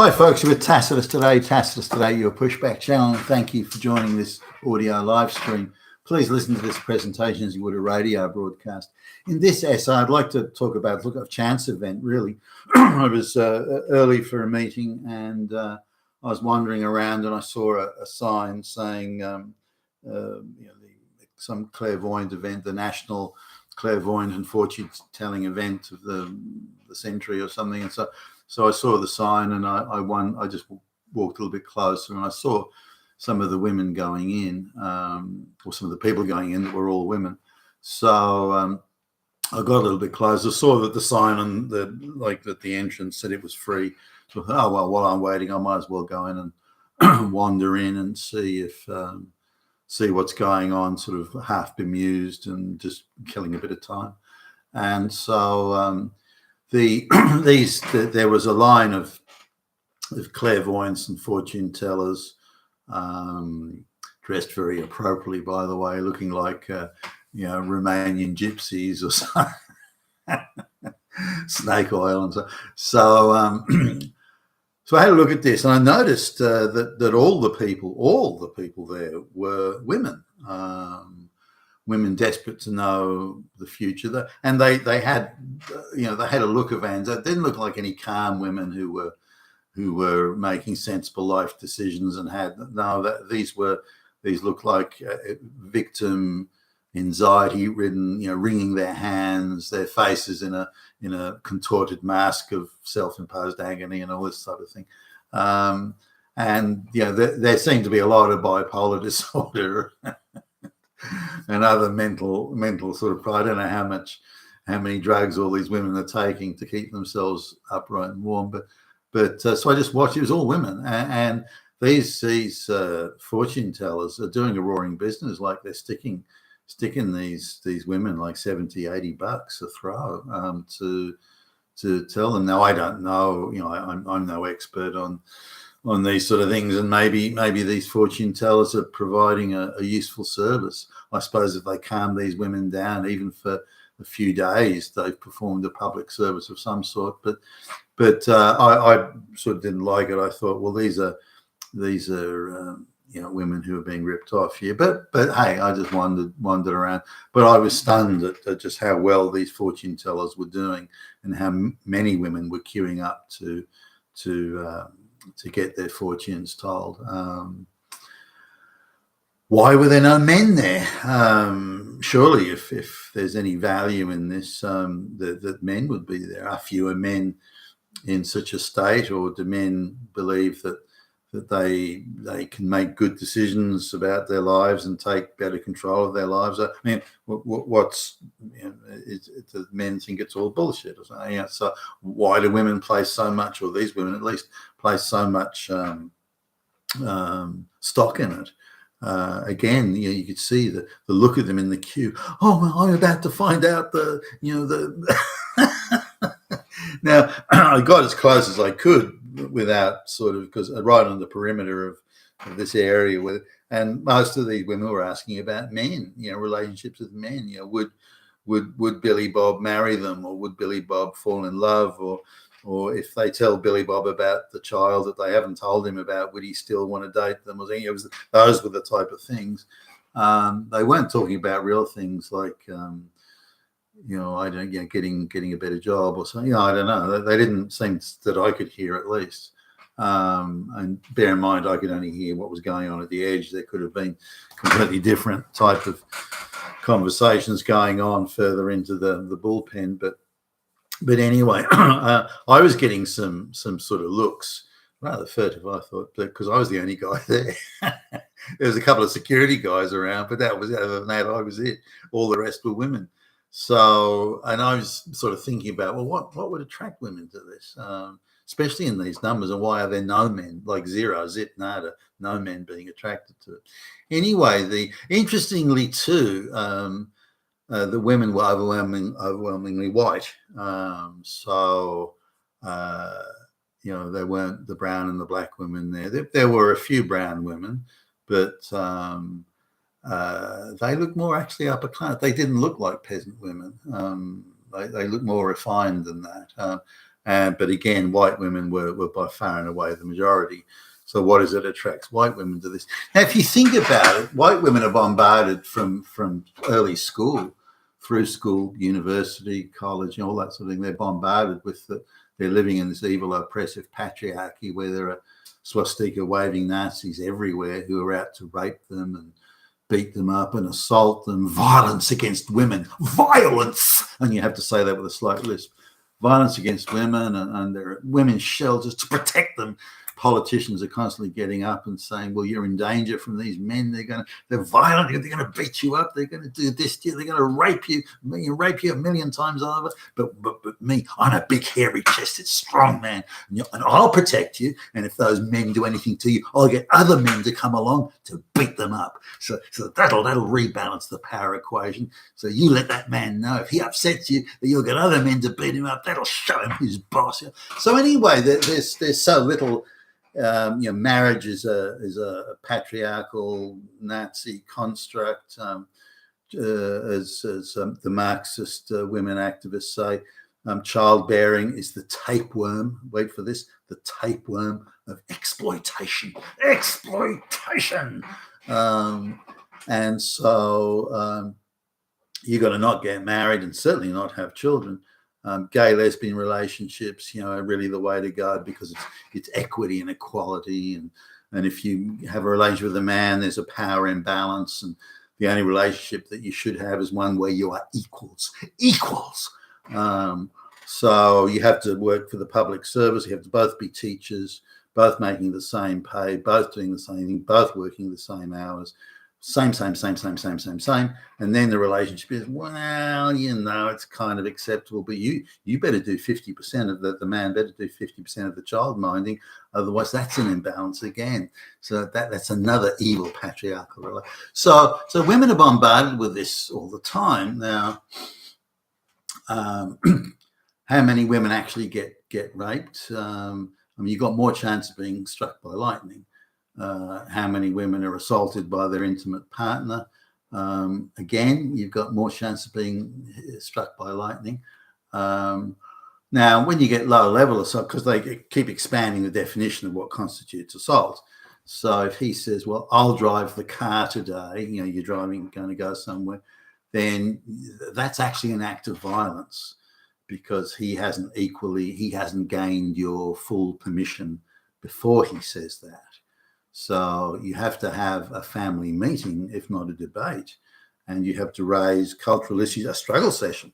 Hi, folks. You're with Tacitus Today. Tacitus Today, your pushback channel. Thank you for joining this audio live stream. Please listen to this presentation as you would a radio broadcast. In this essay, I'd like to talk about a chance event, really. I was early for a meeting and I was wandering around and I saw a sign saying, some clairvoyant event, the National Clairvoyant and Fortune Telling Event of the century or something. And so I saw the sign and I just walked a little bit closer and I saw some of the women going in, or some of the people going in that were all women. So I got a little bit closer, saw that the sign on at the entrance said it was free. So I thought, oh, well, while I'm waiting, I might as well go in and wander in and see what's going on, sort of half bemused and just killing a bit of time. And so there was a line of clairvoyants and fortune tellers, dressed very appropriately, by the way, looking like Romanian gypsies or something, snake oil and so. So I had a look at this and I noticed that all the people there were women. Women desperate to know the future, and they had a look of Anza. It didn't look like any calm women who were making sensible life decisions and these looked like victim anxiety ridden, wringing their hands, their faces in a contorted mask of self-imposed agony and all this sort of thing. There seemed to be a lot of bipolar disorder. And other mental sort of, I don't know how many drugs all these women are taking to keep themselves upright and warm, but so I just watched. It was all women, and these fortune tellers are doing a roaring business. Like they're sticking these women like $70-80 a throw to tell them. Now I don't know, I'm no expert on these sort of things, and maybe these fortune tellers are providing a useful service. I suppose if they calm these women down, even for a few days, they've performed a public service of some sort. But I sort of didn't like it. I thought, well, these are women who are being ripped off here. But hey, I just wandered around. But I was stunned at just how well these fortune tellers were doing, and how many women were queuing up to get their fortunes told. Why were there no men there? Surely if there's any value in this, that men would be there. Are fewer men in such a state, or do men believe that they can make good decisions about their lives and take better control of their lives? I mean, the men think it's all bullshit or something. So why do women place so much, or these women at least place so much stock in it? Again, you could see the look of them in the queue. Oh, well, I'm about to find out the. Now I got as close as I could without because right on the perimeter of this area and most of these women were asking about men, relationships with men. Would Billy Bob marry them, or would Billy Bob fall in love, or if they tell Billy Bob about the child that they haven't told him about, would he still want to date them? Those were the type of things. They weren't talking about real things like, getting a better job or something. I don't know. They didn't seem that I could hear, at least. And bear in mind, I could only hear what was going on at the edge. There could have been completely different type of conversations going on further into the bullpen, but anyway, I was getting some sort of looks, rather furtive, I thought, because I was the only guy there. There was a couple of security guys around, but other than that, I was it. All the rest were women. So, and I was sort of thinking about, well, what would attract women to this, especially in these numbers, and why are there no men, like zero, zip, nada, no men being attracted to it? Anyway, interestingly too, the women were overwhelmingly white. There weren't the brown and the black women there. There were a few brown women, but they looked more actually upper class. They didn't look like peasant women. They looked more refined than that. But again, white women were by far and away the majority. So what is it attracts white women to this? Now, if you think about it, white women are bombarded from early school, through school, university, college, all that sort of thing. They're bombarded with they're living in this evil, oppressive patriarchy where there are swastika waving Nazis everywhere who are out to rape them and beat them up and assault them. Violence against women, violence, and you have to say that with a slight lisp. Violence against women, and there are women's shelters to protect them. Politicians are constantly getting up and saying, well, you're in danger from these men. They're violent. They're going to beat you up. They're going to do this to you. They're going to rape you a million times over. But me, I'm a big, hairy chested, strong man. And I'll protect you. And if those men do anything to you, I'll get other men to come along to beat them up. So that'll rebalance the power equation. So you let that man know if he upsets you, that you'll get other men to beat him up. That'll show him who's boss. So anyway, there's so little. Marriage is a patriarchal Nazi construct, as the Marxist women activists say. Childbearing is the tapeworm. Wait for this: the tapeworm of exploitation. Exploitation. And so you got to not get married and certainly not have children. Gay lesbian relationships, are really the way to go because it's equity and equality. And if you have a relationship with a man, there's a power imbalance. And the only relationship that you should have is one where you are equals. So you have to work for the public service. You have to both be teachers, both making the same pay, both doing the same thing, both working the same hours. Same. And then the relationship is, well, it's kind of acceptable, but you better do 50% of the man better do 50% of the child minding. Otherwise, that's an imbalance again. So that's another evil patriarchal relationship. So women are bombarded with this all the time. Now, how many women actually get raped? You've got more chance of being struck by lightning. How many women are assaulted by their intimate partner? Again, you've got more chance of being struck by lightning. Now, when you get low level assault, because they keep expanding the definition of what constitutes assault. So if he says, well, I'll drive the car today, you're going to go somewhere, then that's actually an act of violence because he hasn't gained your full permission before he says that. So you have to have a family meeting, if not a debate, and you have to raise cultural issues, a struggle session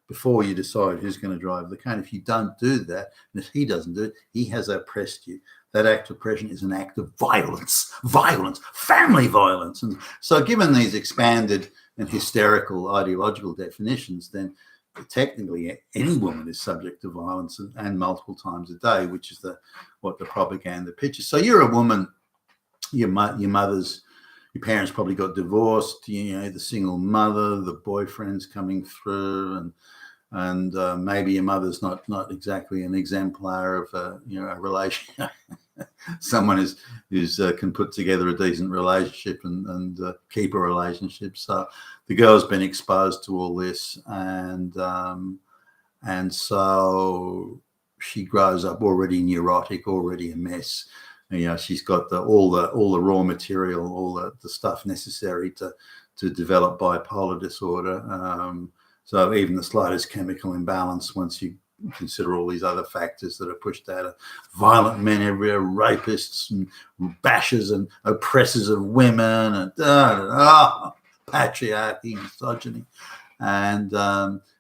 before you decide who's going to drive the car. And if you don't do that, and if he doesn't do it, he has oppressed you. That act of oppression is an act of violence, family violence. And so given these expanded and hysterical ideological definitions, then technically any woman is subject to violence and multiple times a day, which is what the propaganda pictures. So you're a woman, your parents probably got divorced, the single mother, the boyfriend's coming through, and maybe your mother's not exactly an exemplar of a relation. Someone who's can put together a decent relationship and keep a relationship. So the girl's been exposed to all this, and so she grows up already neurotic, already a mess. She's got all the raw material, all the stuff necessary to develop bipolar disorder. So even the slightest chemical imbalance, once you consider all these other factors that are pushed at her, violent men everywhere, rapists and bashers and oppressors of women, and patriarchy, misogyny, and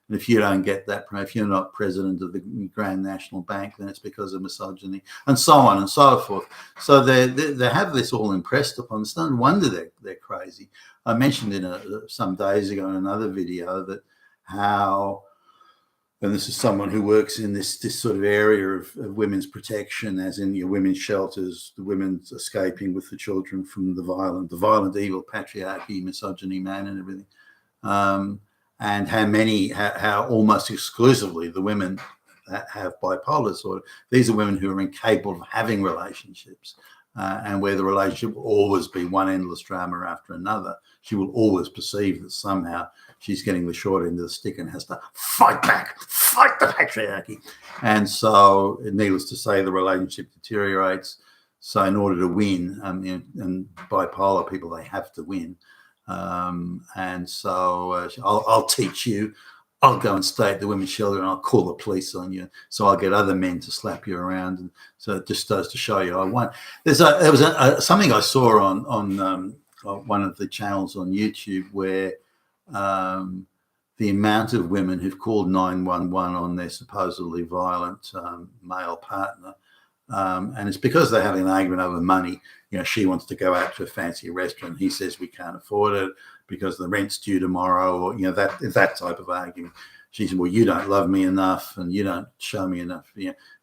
if you don't get that, if you're not president of the Grand National Bank, then it's because of misogyny, and so on and so forth. So they have this all impressed upon. It's no wonder they're crazy. I mentioned some days ago in another video that how, and this is someone who works in this sort of area of women's protection, as in your women's shelters, the women's escaping with the children from the violent, evil patriarchy, misogyny, man, and everything. And how almost exclusively the women that have bipolar disorder. These are women who are incapable of having relationships, and where the relationship will always be one endless drama after another. She will always perceive that somehow she's getting the short end of the stick and has to fight back, fight the patriarchy. And so, needless to say, the relationship deteriorates. So in order to win, and bipolar people, they have to win. And so I'll teach you. I'll go and stay at the women's shelter and I'll call the police on you. So I'll get other men to slap you around. And so it just goes to show you I won. There was something I saw on one of the channels on YouTube where the amount of women who've called 911 on their supposedly violent male partner, and it's because they're having an argument over money. She wants to go out to a fancy restaurant. He says we can't afford it because the rent's due tomorrow, or that type of argument. She said, well, you don't love me enough and you don't show me enough,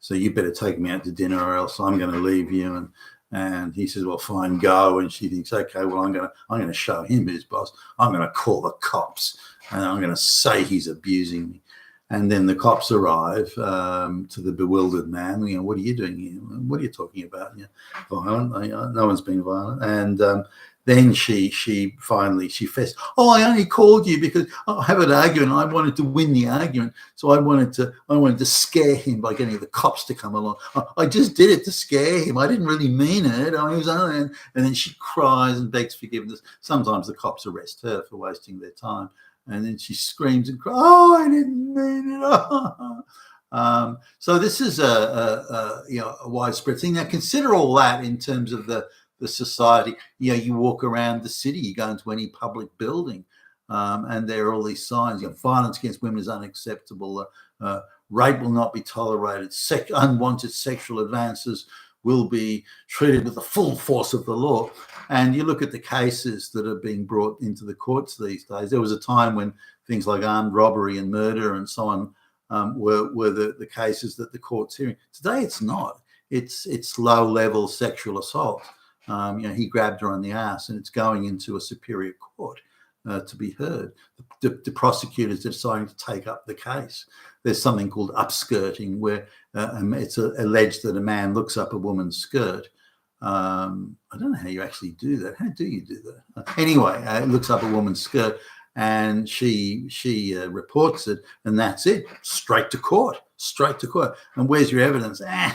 so you better take me out to dinner or else I'm going to leave you. And he says, well, fine, go. And she thinks, okay, well, I'm going to show him who's boss. I'm going to call the cops and I'm going to say he's abusing me. And then the cops arrive to the bewildered man. What are you doing here? What are you talking about? Violent? No one's been violent. And then she finally fessed. Oh, I only called you because I have an argument. I wanted to win the argument, so I wanted to scare him by getting the cops to come along. I just did it to scare him. I didn't really mean it. And then she cries and begs forgiveness. Sometimes the cops arrest her for wasting their time. And then she screams and cries, oh, I didn't mean it. So this is a widespread thing. Now, consider all that in terms of the society. You walk around the city, you go into any public building, and there are all these signs. Violence against women is unacceptable. Rape will not be tolerated. Unwanted sexual advances will be treated with the full force of the law. And you look at the cases that are being brought into the courts these days. There was a time when things like armed robbery and murder and so on were the cases that the court's hearing. Today it's not. It's low-level sexual assault. He grabbed her on the ass, and it's going into a superior court to be heard. The prosecutors are deciding to take up the case. There's something called upskirting, where it's alleged that a man looks up a woman's skirt. I don't know how you actually do that. How do you do that? Anyway, it looks up a woman's skirt, and she reports it, and that's it. Straight to court. And where's your evidence? Well,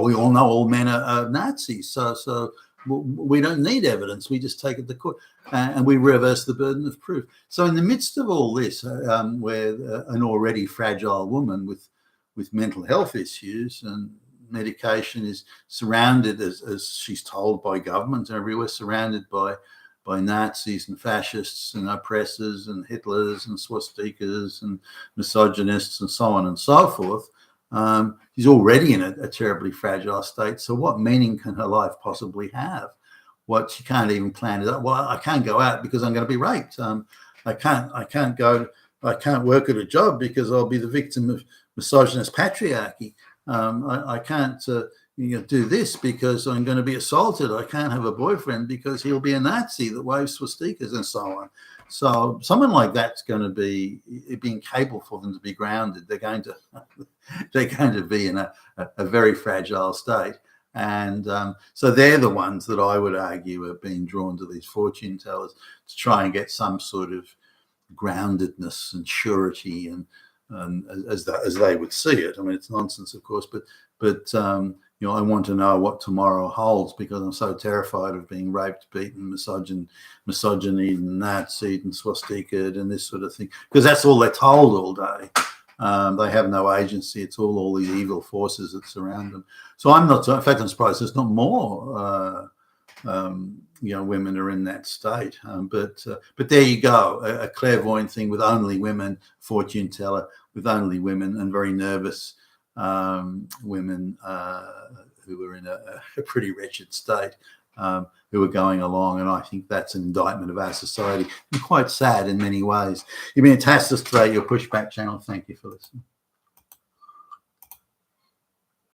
we all know all men are Nazis, so we don't need evidence. We just take it to court, and we reverse the burden of proof. So in the midst of all this, where an already fragile woman with mental health issues and medication is surrounded, as she's told by government and everywhere, surrounded by Nazis and fascists and oppressors and Hitlers and swastikas and misogynists and so on and so forth. She's already in a terribly fragile state. So what meaning can her life possibly have? What she can't even plan it out. Well, I can't go out because I'm going to be raped. I can't work at a job because I'll be the victim of misogynist patriarchy. I can't do this because I'm going to be assaulted. I can't have a boyfriend because he'll be a Nazi that waves swastikas and so on. So someone like that's going to be incapable for them to be grounded. They're going to be in a very fragile state. And so they're the ones that I would argue are being drawn to these fortune tellers to try and get some sort of groundedness and surety and as they would see it. I mean, it's nonsense, of course, but I want to know what tomorrow holds because I'm so terrified of being raped, beaten, misogyny, and Nazi'd and swastika'd and this sort of thing, because that's all they're told all day. They have no agency. It's all these evil forces that surround them. So in fact, I'm surprised there's not more women are in that state. But there you go, a clairvoyant thing with only women, fortune teller with only women, and very nervous women who were in a pretty wretched state, who were going along. And I think that's an indictment of our society and quite sad in many ways. You've been fantastic today, your Pushback channel. Thank you for listening.